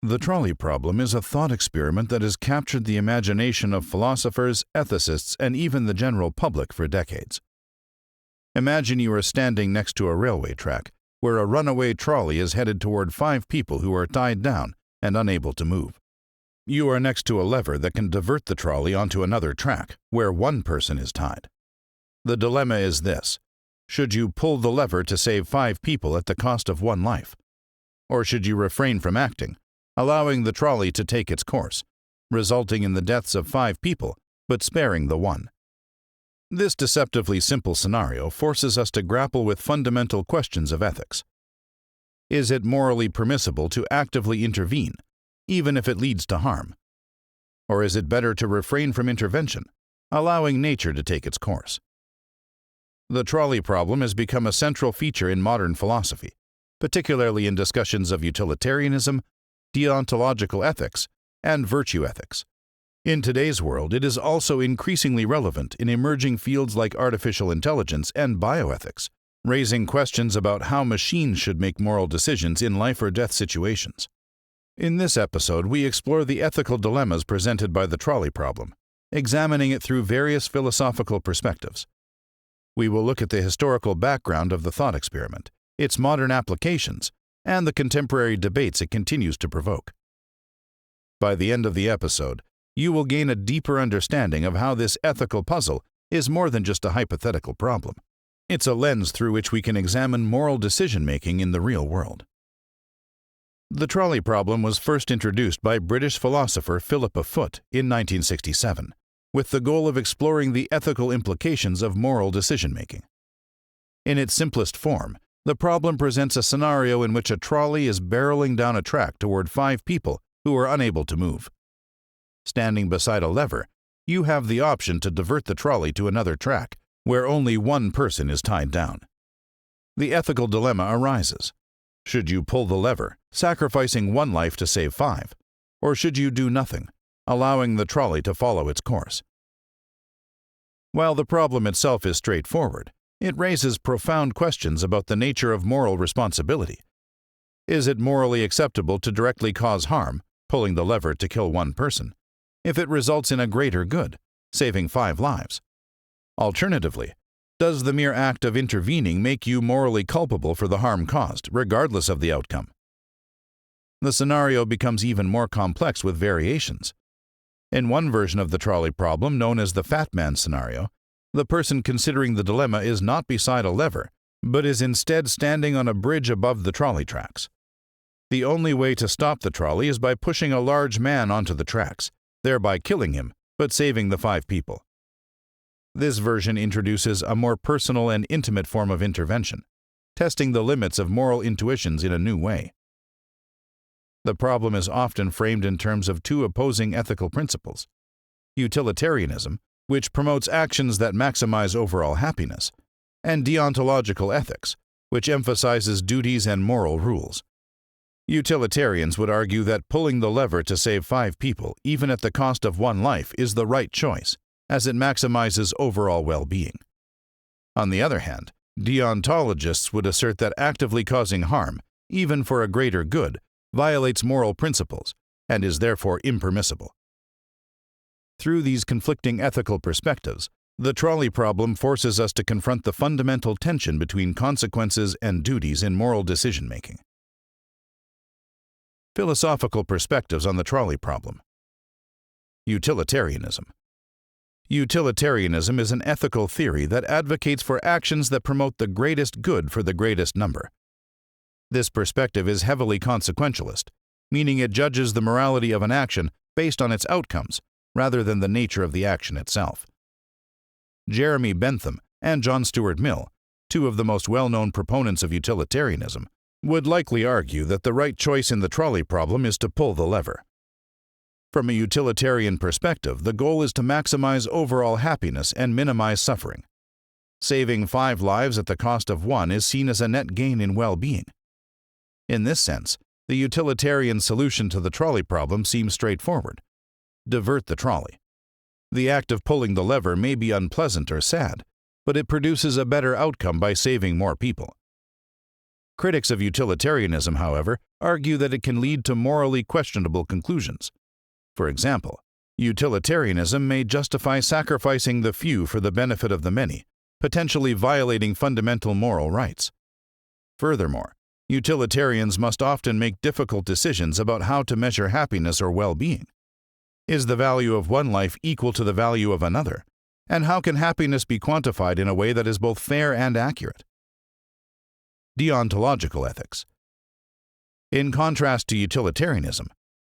The trolley problem is a thought experiment that has captured the imagination of philosophers, ethicists, and even the general public for decades. Imagine you are standing next to a railway track where a runaway trolley is headed toward 5 people who are tied down and unable to move. You are next to a lever that can divert the trolley onto another track where 1 person is tied. The dilemma is this: should you pull the lever to save 5 people at the cost of 1 life? Or should you refrain from acting, allowing the trolley to take its course, resulting in the deaths of 5 people, but sparing the 1? This deceptively simple scenario forces us to grapple with fundamental questions of ethics. Is it morally permissible to actively intervene, even if it leads to harm? Or is it better to refrain from intervention, allowing nature to take its course? The trolley problem has become a central feature in modern philosophy, particularly in discussions of utilitarianism, deontological ethics, and virtue ethics. In today's world, it is also increasingly relevant in emerging fields like artificial intelligence and bioethics, raising questions about how machines should make moral decisions in life or death situations. In this episode, we explore the ethical dilemmas presented by the trolley problem, examining it through various philosophical perspectives. We will look at the historical background of the thought experiment, its modern applications, and the contemporary debates it continues to provoke. By the end of the episode, you will gain a deeper understanding of how this ethical puzzle is more than just a hypothetical problem. It's a lens through which we can examine moral decision-making in the real world. The trolley problem was first introduced by British philosopher Philippa Foot in 1967, with the goal of exploring the ethical implications of moral decision-making. In its simplest form, the problem presents a scenario in which a trolley is barreling down a track toward 5 people who are unable to move. Standing beside a lever, you have the option to divert the trolley to another track where only 1 person is tied down. The ethical dilemma arises. Should you pull the lever, sacrificing 1 life to save 5, or should you do nothing, allowing the trolley to follow its course? While the problem itself is straightforward, it raises profound questions about the nature of moral responsibility. Is it morally acceptable to directly cause harm, pulling the lever to kill 1 person, if it results in a greater good, saving 5 lives? Alternatively, does the mere act of intervening make you morally culpable for the harm caused, regardless of the outcome? The scenario becomes even more complex with variations. In one version of the trolley problem, known as the fat man scenario, the person considering the dilemma is not beside a lever, but is instead standing on a bridge above the trolley tracks. The only way to stop the trolley is by pushing a large man onto the tracks, thereby killing him, but saving the 5 people. This version introduces a more personal and intimate form of intervention, testing the limits of moral intuitions in a new way. The problem is often framed in terms of 2 opposing ethical principles: utilitarianism, which promotes actions that maximize overall happiness, and deontological ethics, which emphasizes duties and moral rules. Utilitarians would argue that pulling the lever to save 5 people, even at the cost of 1 life, is the right choice, as it maximizes overall well-being. On the other hand, deontologists would assert that actively causing harm, even for a greater good, violates moral principles and is therefore impermissible. Through these conflicting ethical perspectives, the trolley problem forces us to confront the fundamental tension between consequences and duties in moral decision-making. Philosophical perspectives on the trolley problem. Utilitarianism. Utilitarianism is an ethical theory that advocates for actions that promote the greatest good for the greatest number. This perspective is heavily consequentialist, meaning it judges the morality of an action based on its outcomes rather than the nature of the action itself. Jeremy Bentham and John Stuart Mill, 2 of the most well-known proponents of utilitarianism, would likely argue that the right choice in the trolley problem is to pull the lever. From a utilitarian perspective, the goal is to maximize overall happiness and minimize suffering. Saving 5 lives at the cost of 1 is seen as a net gain in well-being. In this sense, the utilitarian solution to the trolley problem seems straightforward: divert the trolley. The act of pulling the lever may be unpleasant or sad, but it produces a better outcome by saving more people. Critics of utilitarianism, however, argue that it can lead to morally questionable conclusions. For example, utilitarianism may justify sacrificing the few for the benefit of the many, potentially violating fundamental moral rights. Furthermore, utilitarians must often make difficult decisions about how to measure happiness or well-being. Is the value of one life equal to the value of another? And how can happiness be quantified in a way that is both fair and accurate? Deontological ethics. In contrast to utilitarianism,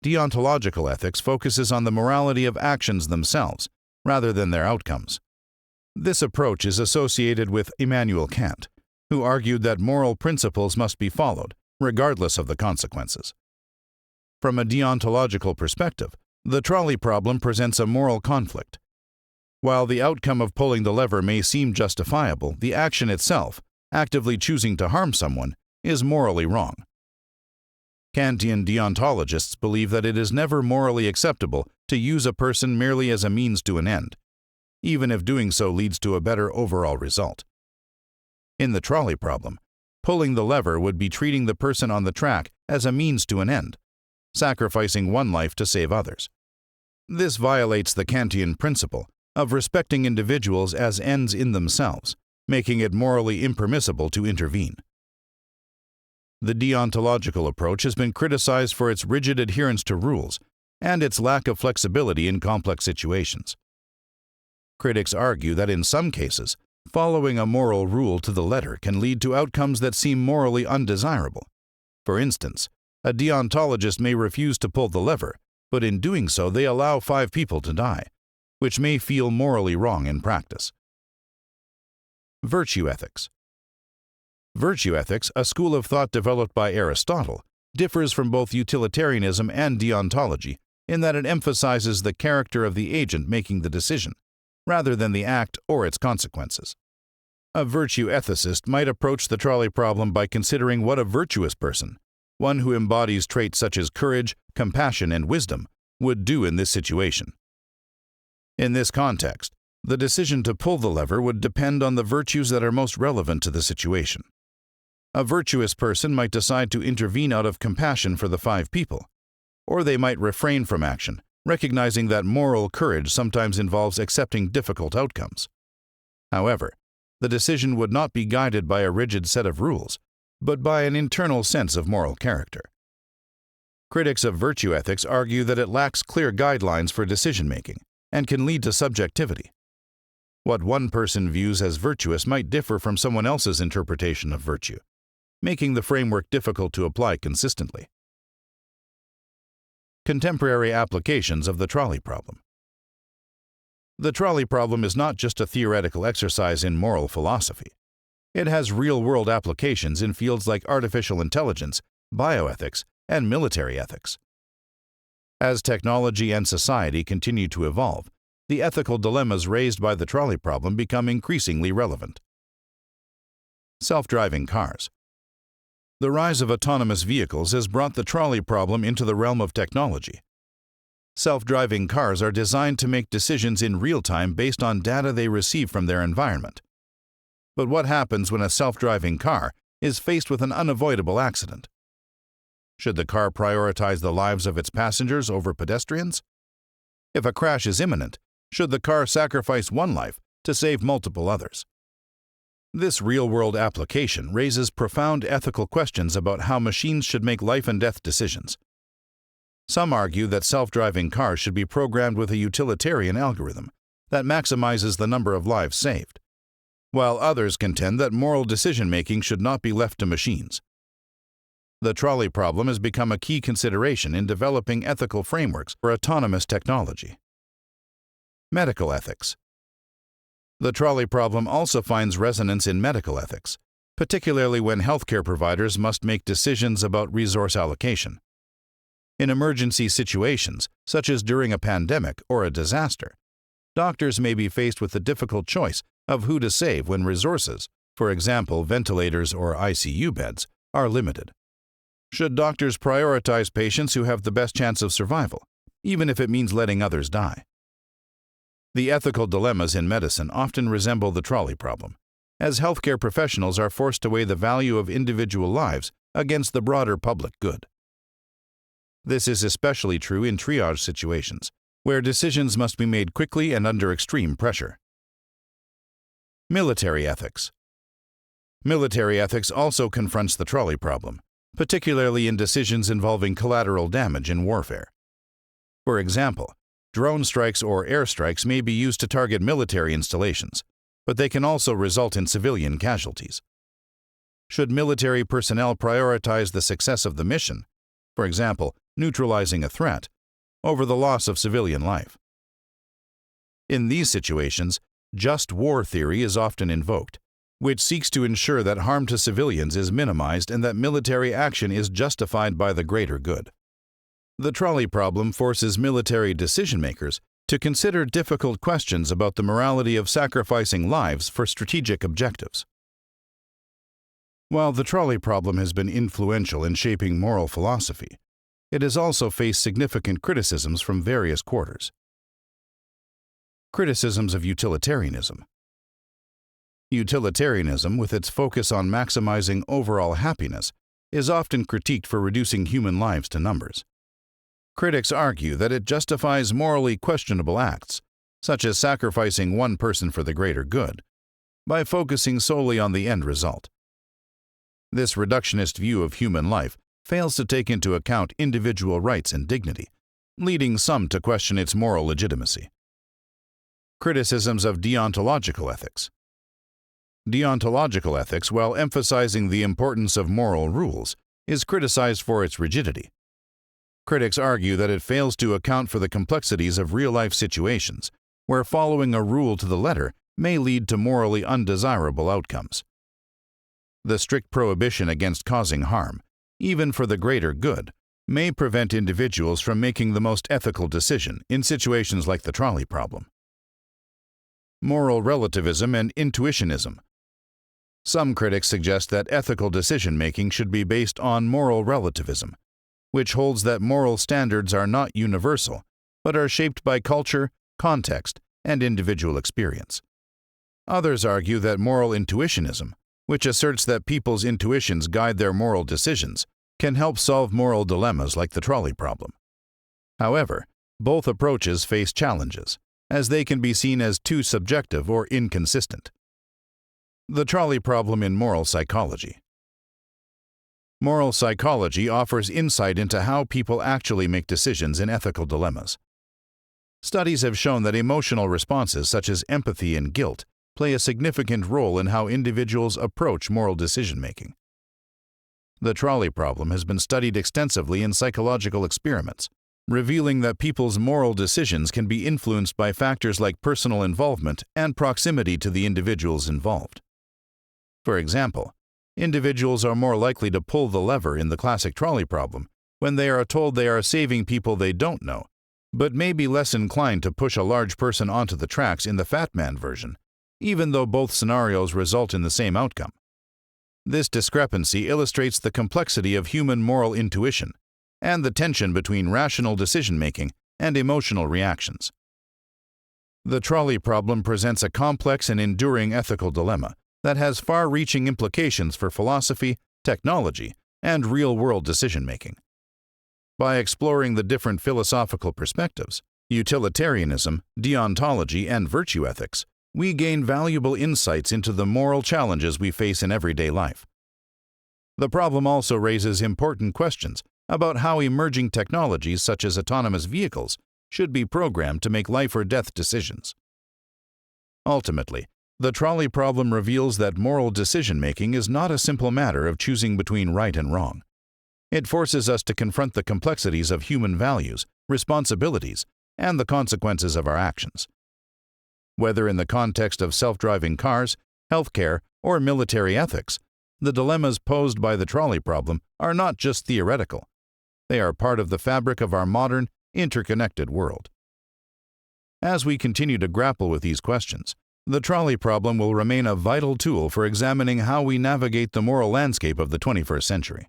deontological ethics focuses on the morality of actions themselves, rather than their outcomes. This approach is associated with Immanuel Kant, who argued that moral principles must be followed, regardless of the consequences. From a deontological perspective, the trolley problem presents a moral conflict. While the outcome of pulling the lever may seem justifiable, the action itself, actively choosing to harm someone, is morally wrong. Kantian deontologists believe that it is never morally acceptable to use a person merely as a means to an end, even if doing so leads to a better overall result. In the trolley problem, pulling the lever would be treating the person on the track as a means to an end, sacrificing one life to save others. This violates the Kantian principle of respecting individuals as ends in themselves, making it morally impermissible to intervene. The deontological approach has been criticized for its rigid adherence to rules and its lack of flexibility in complex situations. Critics argue that in some cases, following a moral rule to the letter can lead to outcomes that seem morally undesirable. For instance, a deontologist may refuse to pull the lever, but in doing so they allow 5 people to die, which may feel morally wrong in practice. Virtue ethics. Virtue ethics, a school of thought developed by Aristotle, differs from both utilitarianism and deontology in that it emphasizes the character of the agent making the decision, rather than the act or its consequences. A virtue ethicist might approach the trolley problem by considering what a virtuous person, one who embodies traits such as courage, compassion, and wisdom, would do in this situation. In this context, the decision to pull the lever would depend on the virtues that are most relevant to the situation. A virtuous person might decide to intervene out of compassion for the 5 people, or they might refrain from action, recognizing that moral courage sometimes involves accepting difficult outcomes. However, the decision would not be guided by a rigid set of rules, but by an internal sense of moral character. Critics of virtue ethics argue that it lacks clear guidelines for decision-making and can lead to subjectivity. What one person views as virtuous might differ from someone else's interpretation of virtue, making the framework difficult to apply consistently. Contemporary applications of the trolley problem. The trolley problem is not just a theoretical exercise in moral philosophy. It has real-world applications in fields like artificial intelligence, bioethics, and military ethics. As technology and society continue to evolve, the ethical dilemmas raised by the trolley problem become increasingly relevant. Self-driving cars. The rise of autonomous vehicles has brought the trolley problem into the realm of technology. Self-driving cars are designed to make decisions in real time based on data they receive from their environment. But what happens when a self-driving car is faced with an unavoidable accident? Should the car prioritize the lives of its passengers over pedestrians? If a crash is imminent, should the car sacrifice one life to save multiple others? This real-world application raises profound ethical questions about how machines should make life-and-death decisions. Some argue that self-driving cars should be programmed with a utilitarian algorithm that maximizes the number of lives saved, while others contend that moral decision-making should not be left to machines. The trolley problem has become a key consideration in developing ethical frameworks for autonomous technology. Medical ethics. The trolley problem also finds resonance in medical ethics, particularly when healthcare providers must make decisions about resource allocation. In emergency situations, such as during a pandemic or a disaster, doctors may be faced with the difficult choice of who to save when resources, for example ventilators or ICU beds, are limited. Should doctors prioritize patients who have the best chance of survival, even if it means letting others die? The ethical dilemmas in medicine often resemble the trolley problem. as healthcare professionals are forced to weigh the value of individual lives against the broader public good. This is especially true in triage situations, where decisions must be made quickly and under extreme pressure. Military ethics. Military ethics also confronts the trolley problem, particularly in decisions involving collateral damage in warfare. For example, drone strikes or airstrikes may be used to target military installations, but they can also result in civilian casualties. Should military personnel prioritize the success of the mission, for example, neutralizing a threat, over the loss of civilian life? In these situations, just war theory is often invoked, which seeks to ensure that harm to civilians is minimized and that military action is justified by the greater good. The trolley problem forces military decision-makers to consider difficult questions about the morality of sacrificing lives for strategic objectives. While the trolley problem has been influential in shaping moral philosophy, it has also faced significant criticisms from various quarters. Criticisms of utilitarianism. Utilitarianism, with its focus on maximizing overall happiness, is often critiqued for reducing human lives to numbers. Critics argue that it justifies morally questionable acts, such as sacrificing one person for the greater good, by focusing solely on the end result. This reductionist view of human life fails to take into account individual rights and dignity, leading some to question its moral legitimacy. Criticisms of deontological ethics. Deontological ethics, while emphasizing the importance of moral rules, is criticized for its rigidity. Critics argue that it fails to account for the complexities of real-life situations, where following a rule to the letter may lead to morally undesirable outcomes. The strict prohibition against causing harm, even for the greater good, may prevent individuals from making the most ethical decision in situations like the trolley problem. Moral relativism and intuitionism. Some critics suggest that ethical decision-making should be based on moral relativism, which holds that moral standards are not universal, but are shaped by culture, context, and individual experience. Others argue that moral intuitionism, which asserts that people's intuitions guide their moral decisions, can help solve moral dilemmas like the trolley problem. However, both approaches face challenges, as they can be seen as too subjective or inconsistent. The trolley problem in moral psychology. Moral psychology offers insight into how people actually make decisions in ethical dilemmas. Studies have shown that emotional responses such as empathy and guilt play a significant role in how individuals approach moral decision-making. The trolley problem has been studied extensively in psychological experiments, revealing that people's moral decisions can be influenced by factors like personal involvement and proximity to the individuals involved. For example, individuals are more likely to pull the lever in the classic trolley problem when they are told they are saving people they don't know, but may be less inclined to push a large person onto the tracks in the Fat Man version, even though both scenarios result in the same outcome. This discrepancy illustrates the complexity of human moral intuition and the tension between rational decision-making and emotional reactions. The trolley problem presents a complex and enduring ethical dilemma that has far-reaching implications for philosophy, technology, and real-world decision-making. By exploring the different philosophical perspectives, utilitarianism, deontology, and virtue ethics, we gain valuable insights into the moral challenges we face in everyday life. The problem also raises important questions about how emerging technologies such as autonomous vehicles should be programmed to make life-or-death decisions. Ultimately, the trolley problem reveals that moral decision-making is not a simple matter of choosing between right and wrong. It forces us to confront the complexities of human values, responsibilities, and the consequences of our actions. Whether in the context of self-driving cars, healthcare, or military ethics, the dilemmas posed by the trolley problem are not just theoretical. They are part of the fabric of our modern, interconnected world. As we continue to grapple with these questions, the trolley problem will remain a vital tool for examining how we navigate the moral landscape of the 21st century.